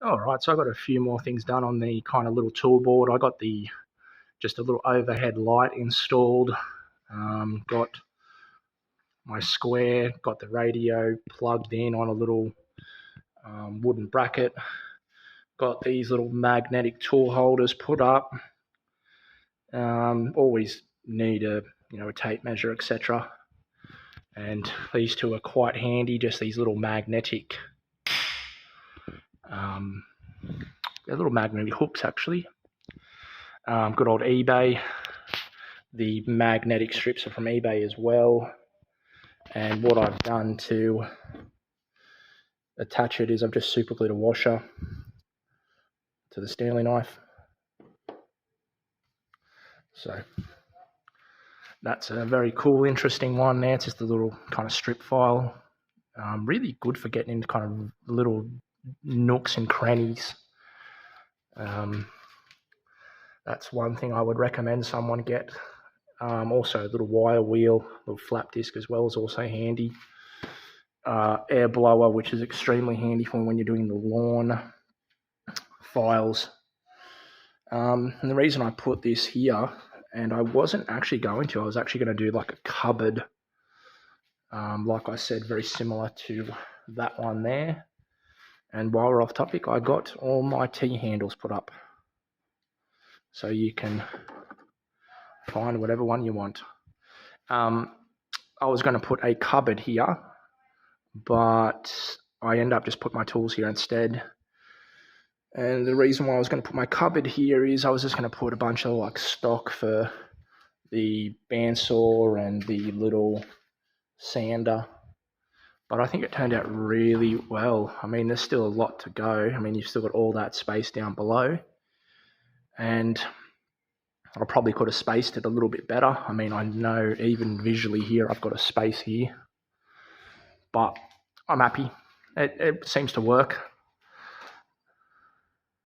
All right, so I got a few more things done on the kind of little tool board. I got just a little overhead light installed. Got my square, got the radio plugged in on a little wooden bracket. Got these little magnetic tool holders put up. Always need a tape measure, etc. And these two are quite handy. Just these little magnetic, they're little magnetic hooks actually. Good old eBay. The magnetic strips are from eBay as well. And what I've done to attach it is I've just super glued a washer to the Stanley knife. So that's a very cool, interesting one there. It's just a little kind of strip file. Really good for getting into kind of little nooks and crannies. That's one thing I would recommend someone get. Also, a little wire wheel, little flap disc as well is also handy. Air blower, which is extremely handy for when you're doing the lawn files. And the reason I put this here, and I wasn't actually going to, I was actually going to do like a cupboard. Like I said, very similar to that one there. And while we're off topic, I got all my T-handles put up. So you can find whatever one you want. I was going to put a cupboard here, but I end up just putting my tools here instead. And the reason why I was going to put my cupboard here is I was just going to put a bunch of like stock for the bandsaw and the little sander. But I think it turned out really well. I mean, there's still a lot to go. I mean, you've still got all that space down below. And I probably could have spaced it a little bit better. I mean, I know even visually here, I've got a space here. But I'm happy. It seems to work.